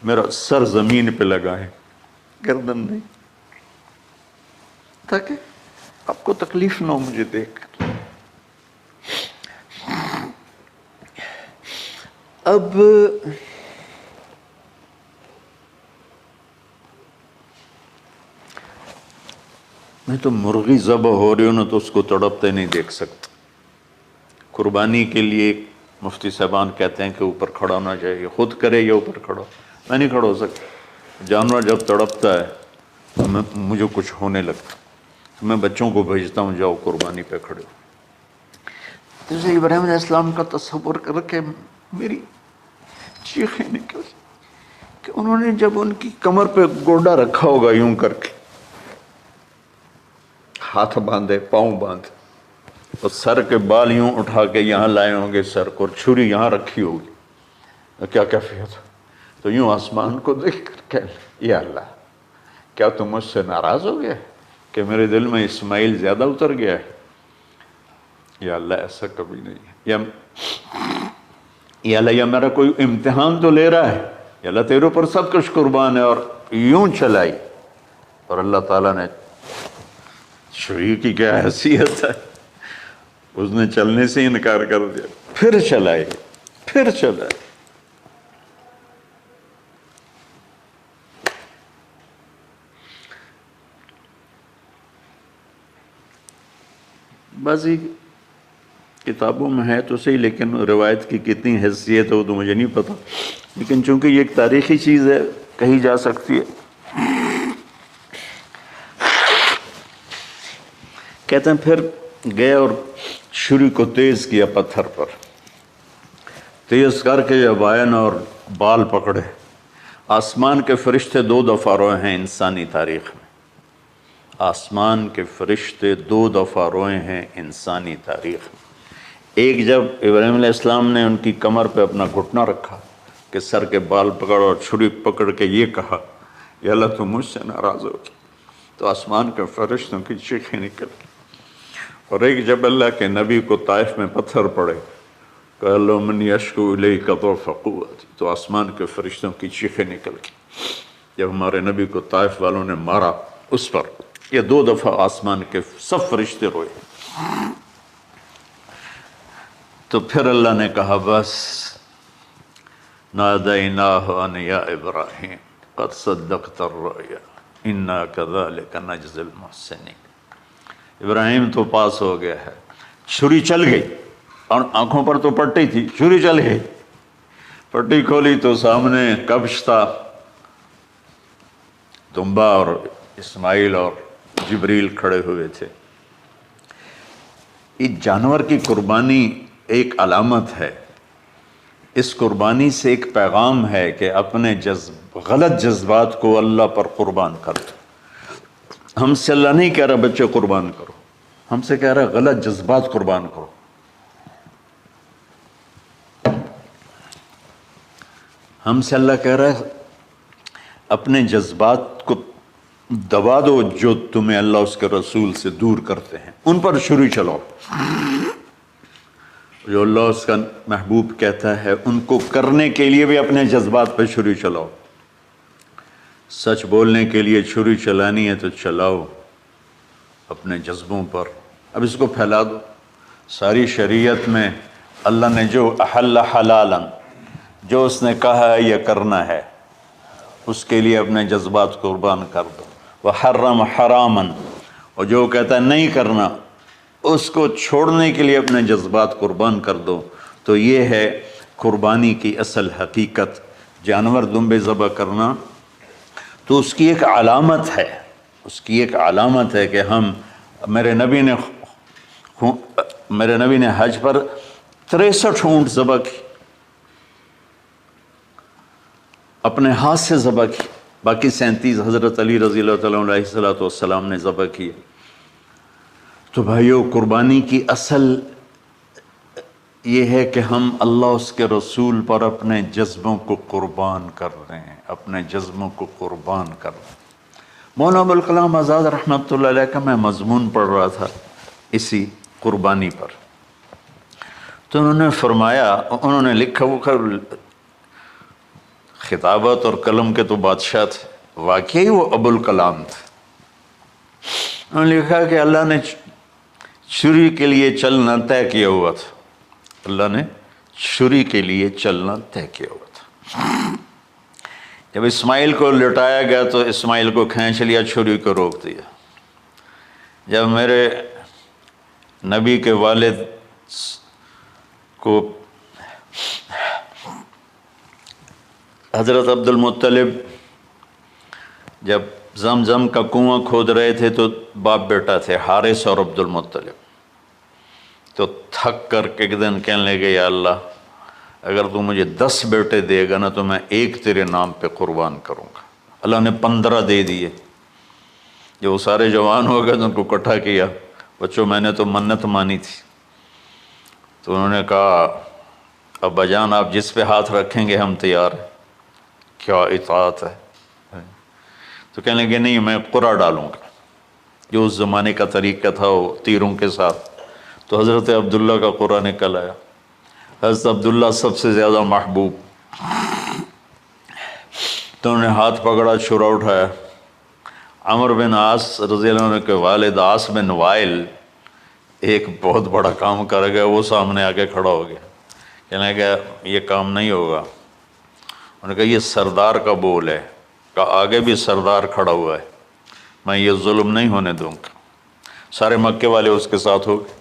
میرا سر زمین پہ لگائیں، گردن نہیں، تاکہ آپ کو تکلیف نہ ہو مجھے دیکھ کر۔ اب میں تو مرغی ذبح ہو رہی ہوں نا تو اس کو تڑپتے نہیں دیکھ سکتا۔ قربانی کے لیے مفتی صاحبان کہتے ہیں کہ اوپر کھڑا ہونا چاہیے، خود کرے یا اوپر کھڑا، میں نہیں کھڑا ہو سکتا۔ جانور جب تڑپتا ہے تو مجھے کچھ ہونے لگتا، تو میں بچوں کو بھیجتا ہوں جاؤ قربانی پہ کھڑے ہو۔ جیسے ابراہیم علیہ السلام کا تصور کر کے میری چیخیں نکل کہ انہوں نے جب ان کی کمر پہ گوڈا رکھا ہوگا یوں کر کے، ہاتھ باندھے، پاؤں باندھے، اور سر کے بال یوں اٹھا کے یہاں لائے ہوں گے سر کو، اور چھری یہاں رکھی ہوگی، کیا کیفیت؟ تو یوں آسمان کو دیکھ کر کہ یا اللہ کیا تم مجھ سے ناراض ہو گیا کہ میرے دل میں اسماعیل زیادہ اتر گیا ہے؟ یا اللہ ایسا کبھی نہیں ہے، یا اللہ یا میرا کوئی امتحان تو لے رہا ہے، یا اللہ تیرے اوپر سب کچھ قربان ہے، اور یوں چلائی، اور اللہ تعالیٰ نے چھری کی کیا حیثیت ہے، اس نے چلنے سے انکار کر دیا، پھر چلائی، پھر چلائی۔ بعضی کتابوں میں ہے تو صحیح، لیکن روایت کی کتنی حیثیت ہے وہ تو مجھے نہیں پتا، لیکن چونکہ یہ ایک تاریخی چیز ہے کہی جا سکتی ہے۔ کہتے ہیں پھر گئے اور چھری کو تیز کیا پتھر پر، تیز کر کے جب آیا نا اور بال پکڑے، آسمان کے فرشتے 2 دفعہ روئے ہیں انسانی تاریخ میں، آسمان کے فرشتے 2 دفعہ روئے ہیں انسانی تاریخ میں۔ ایک جب ابراہیم علیہ السلام نے ان کی کمر پہ اپنا گھٹنا رکھا کہ سر کے بال پکڑ اور چھری پکڑ کے یہ کہا یا اللہ تو مجھ سے ناراض ہو گئی، تو آسمان کے فرشتوں کی چیخیں نکل گئی۔ اور ایک جب اللہ کے نبی کو طائف میں پتھر پڑے کہ اللہ من یشکو الیک ضعف قوتی، تو آسمان کے فرشتوں کی چیخیں نکل گئی جب ہمارے نبی کو طائف والوں نے مارا اس پر۔ یہ 2 دفعہ آسمان کے سب فرشتے روئے۔ تو پھر اللہ نے کہا بس، نادیناہ ان یا ابراہیم قد صدقت الرؤیا انا کذلک نجزی المحسنین، ابراہیم تو پاس ہو گیا ہے۔ چھری چل گئی، اور آنکھوں پر تو پٹی تھی، چھری چل گئی، پٹی کھولی تو سامنے کبش تھا، دمبا اور اسماعیل اور جبریل کھڑے ہوئے تھے۔ اس جانور کی قربانی ایک علامت ہے، اس قربانی سے ایک پیغام ہے کہ اپنے غلط جذبات کو اللہ پر قربان کر دو۔ ہم سے اللہ نہیں کہہ رہا بچے قربان کرو، ہم سے کہہ رہا غلط جذبات قربان کرو۔ ہم سے اللہ کہہ رہا ہے اپنے جذبات کو دبا دو جو تمہیں اللہ اس کے رسول سے دور کرتے ہیں، ان پر چھری چلاؤ۔ جو اللہ اس کا محبوب کہتا ہے ان کو کرنے کے لیے بھی اپنے جذبات پہ چھری چلاؤ۔ سچ بولنے کے لیے چھری چلانی ہے تو چلاؤ اپنے جذبوں پر، اب اس کو پھیلا دو۔ ساری شریعت میں اللہ نے جو احل حلالا، جو اس نے کہا ہے یہ کرنا ہے اس کے لیے اپنے جذبات قربان کر دو، وحرم حراما، اور جو کہتا ہے نہیں کرنا اس کو چھوڑنے کے لیے اپنے جذبات قربان کر دو۔ تو یہ ہے قربانی کی اصل حقیقت۔ جانور دمبے ذبح کرنا تو اس کی ایک علامت ہے، اس کی ایک علامت ہے کہ ہم میرے نبی نے حج پر 63 اونٹ ذبح کی، اپنے ہاتھ سے ذبح کی، باقی 37 حضرت علی رضی اللہ تعالیٰ علیہ السلام نے ذبح کیے۔ تو بھائیو، قربانی کی اصل یہ ہے کہ ہم اللہ اس کے رسول پر اپنے جذبوں کو قربان کر رہے ہیں، اپنے جذبوں کو قربان کر رہے ہیں۔ مولانا ابوالکلام آزاد رحمۃ اللہ علیہ کا میں مضمون پڑھ رہا تھا اسی قربانی پر، تو انہوں نے فرمایا، انہوں نے لکھا، وہ خطابت اور قلم کے تو بادشاہ تھے، واقعی وہ ابوالکلام تھے۔ انہوں نے لکھا کہ اللہ نے چھری کے لیے چلنا طے کیا ہوا تھا، اللہ نے چھری کے لیے چلنا طے کیا ہوا تھا۔ جب اسماعیل کو لٹایا گیا تو اسماعیل کو کھینچ لیا، چھری کو روک دیا۔ جب میرے نبی کے والد کو حضرت عبد المطلب جب زمزم کا کنواں کھود رہے تھے تو باپ بیٹا تھے، حارث اور عبد المطلب، تو تھک کر کے ایک دن کہنے لگے، یا اللہ اگر تو مجھے 10 بیٹے دے گا نا تو میں ایک تیرے نام پہ قربان کروں گا۔ اللہ نے 15 دے دیے۔ جب وہ سارے جوان ہو گئے تو ان کو اکٹھا کیا، بچوں میں نے تو منت مانی تھی۔ تو انہوں نے کہا، ابا جان آپ جس پہ ہاتھ رکھیں گے ہم تیار ہیں، کیا اطاعت ہے۔ تو کہنے لگے نہیں، میں قرعہ ڈالوں گا، جو اس زمانے کا طریقہ تھا وہ تیروں کے ساتھ۔ تو حضرت عبداللہ کا قرعہ نکل آیا، حضرت عبداللہ سب سے زیادہ محبوب، تو انہوں نے ہاتھ پکڑا، چھرا اٹھایا۔ عمر بن عاص رضی اللہ عنہ کے والد عاص بن وائل ایک بہت بڑا کام کر گیا، وہ سامنے آ کے کھڑا ہو گیا، کہنے لگا یہ کام نہیں ہوگا۔ انہوں نے کہا یہ سردار کا بول ہے، کہا آگے بھی سردار کھڑا ہوا ہے، میں یہ ظلم نہیں ہونے دوں گا۔ سارے مکے والے اس کے ساتھ ہو گئے،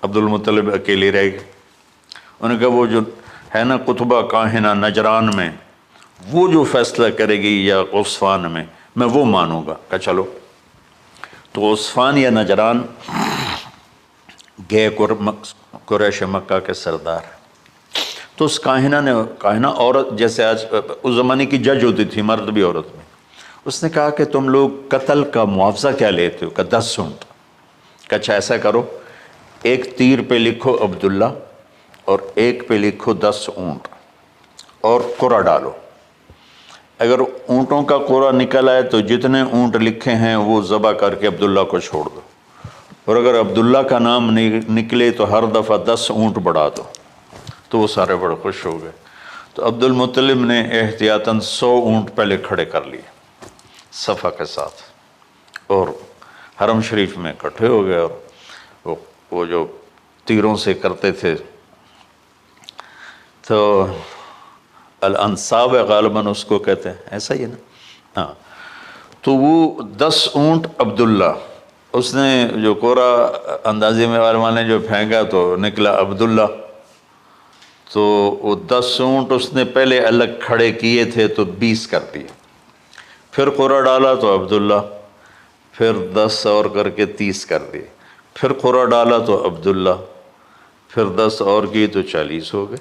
عبد المطلب اکیلے رہ گئے۔ انہوں نے کہا وہ جو ہے نا قطبہ کاہنہ نجران میں، وہ جو فیصلہ کرے گی یا غصفان میں وہ مانوں گا۔ کہا چلو۔ تو غصفان یا نجران گئے قریش مکہ کے سردار۔ تو اس کاہنہ عورت، جیسے آج اس زمانے کی جج ہوتی تھی، مرد بھی عورت میں، اس نے کہا کہ تم لوگ قتل کا معاوضہ کیا لیتے ہو؟ کہ 10 اونٹ۔ کہ اچھا ایسا کرو، ایک تیر پہ لکھو عبداللہ اور ایک پہ لکھو 10 اونٹ اور قرعہ ڈالو۔ اگر اونٹوں کا قرعہ نکل آئے تو جتنے اونٹ لکھے ہیں وہ ذبح کر کے عبداللہ کو چھوڑ دو، اور اگر عبداللہ کا نام نکلے تو ہر دفعہ 10 اونٹ بڑھا دو۔ تو وہ سارے بڑے خوش ہو گئے۔ تو عبد المطلب نے احتیاطاً 100 اونٹ پہلے کھڑے کر لیے صفا کے ساتھ، اور حرم شریف میں اکٹھے ہو گئے، اور وہ جو تیروں سے کرتے تھے تو الانصاب غالباً اس کو کہتے ہیں، ایسا ہی ہے نا؟ ہاں۔ تو وہ 10 اونٹ عبداللہ، اس نے جو قرعہ اندازی میں والے جو پھینکا تو نکلا عبداللہ۔ تو وہ 10 اونٹ اس نے پہلے الگ کھڑے کیے تھے تو 20 کر دیے، پھر قرعہ ڈالا تو عبداللہ، پھر 10 اور کر کے 30 کر دیے، پھر قرعہ ڈالا تو عبداللہ، پھر 10 اور کی تو 40 ہو گئے،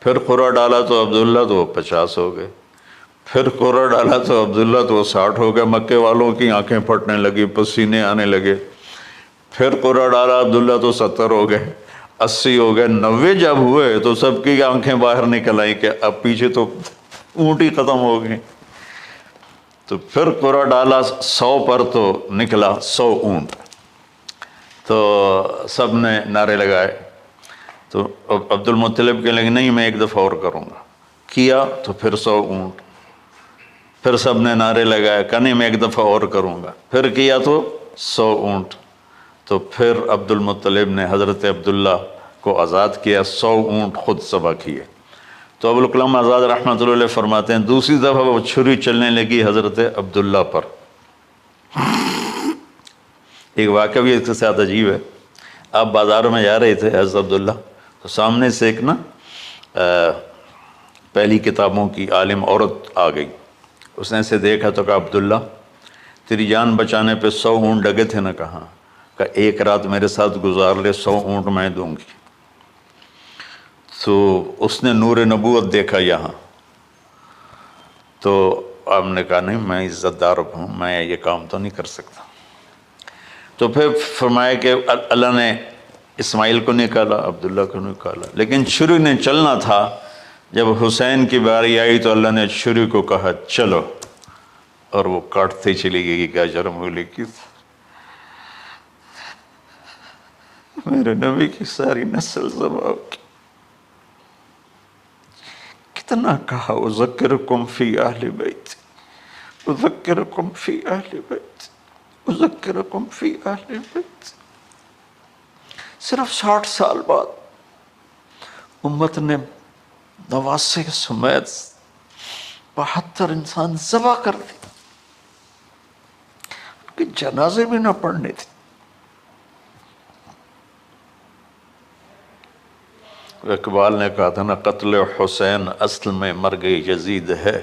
پھر قرعہ ڈالا تو عبداللہ تو 50 ہو گئے، پھر قرعہ ڈالا تو عبداللہ تو 60 ہو گئے۔ مکے والوں کی آنکھیں پھٹنے لگی، پسینے آنے لگے۔ پھر قرعہ ڈالا عبداللہ تو 70 ہو گئے، 80 ہو گئے، 90 جب ہوئے تو سب کی آنکھیں باہر نکل آئیں کہ اب پیچھے تو اونٹ ہی ختم ہو گئے۔ تو پھر قرعہ ڈالا 100 پر تو نکلا 100 اونٹ۔ تو سب نے نعرے لگائے، تو عبد المطلب کہنے لگے نہیں میں ایک دفعہ اور کروں گا، کیا تو پھر 100 اونٹ، پھر سب نے نعرے لگائے، کہ نہیں میں ایک دفعہ اور کروں گا، پھر کیا تو 100 اونٹ۔ تو پھر عبد المطلب نے حضرت عبداللہ کو آزاد کیا، 100 اونٹ خود ذبح کیے۔ تو ابوالکلام آزاد رحمۃ اللہ علیہ فرماتے ہیں دوسری دفعہ وہ چھری چلنے لگی حضرت عبداللہ پر۔ ایک واقعہ بھی اس کے ساتھ عجیب ہے۔ آپ بازار میں جا رہے تھے حضرت عبداللہ، تو سامنے سے ایک نا پہلی کتابوں کی عالم عورت آ گئی۔ اس نے اسے دیکھا تو کہا عبداللہ تیری جان بچانے پہ 100 اونٹ ڈگے تھے نا؟ کہا ایک رات میرے ساتھ گزار لے 100 اونٹ میں دوں گی۔ تو اس نے نور نبوت دیکھا یہاں، تو آپ نے کہا نہیں میں عزت دار ہوں، میں یہ کام تو نہیں کر سکتا۔ تو پھر فرمایا کہ اللہ نے اسماعیل کو نکالا، عبداللہ کو نکالا، لیکن چھری نے چلنا تھا۔ جب حسین کی باری آئی تو اللہ نے چھری کو کہا چلو، اور وہ کاٹتے چلی گئی۔ کیا جرم ہولی کی میرے نبی کی ساری نسل ذبح کی۔ کتنا کہا اذکرکم فی اہل بیت، اذکرکم فی اہل بیت، اذکرکم فی اہل بیت۔ صرف 60 سال بعد امت نے 89 سمیت 72 انسان ذبح کر دی، ان کے جنازے بھی نہ پڑھنے تھے۔ اقبال نے کہا تھا نا قتل حسین اصل میں مرگ یزید ہے،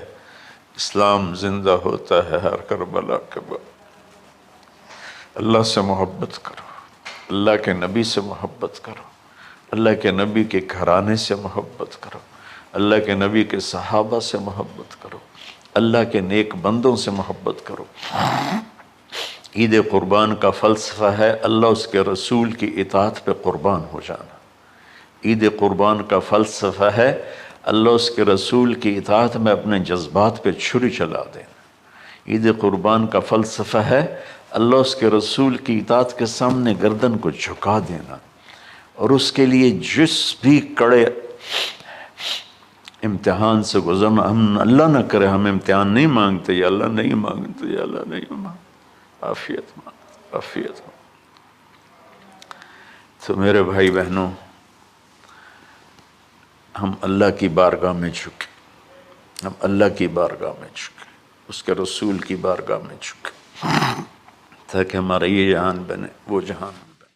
اسلام زندہ ہوتا ہے ہر کربلا کے بعد۔ اللہ سے محبت کرو، اللہ کے نبی سے محبت کرو، اللہ کے نبی کے گھرانے سے محبت کرو، اللہ کے نبی کے صحابہ سے محبت کرو، اللہ کے نیک بندوں سے محبت کرو۔ عید قربان کا فلسفہ ہے اللہ اس کے رسول کی اطاعت پہ قربان ہو جانا۔ عید قربان کا فلسفہ ہے اللہ اس کے رسول کی اطاعت میں اپنے جذبات پہ چھری چلا دینا۔ عید قربان کا فلسفہ ہے اللہ اس کے رسول کی اطاعت کے سامنے گردن کو جھکا دینا، اور اس کے لیے جس بھی کڑے امتحان سے گزرنا۔ ہم اللہ نہ کرے ہم امتحان نہیں مانگتے، یا اللہ نہیں مانگتے، یا اللہ نہیں مانگتے، عافیت مانگتے، عافیت مانگتے۔ تو میرے بھائی بہنوں، ہم اللہ کی بارگاہ میں جھکے، ہم اللہ کی بارگاہ میں جھکے، اس کے رسول کی بارگاہ میں جھکے، تاکہ ہمارا یہ جہان بنے وہ جہان بنے۔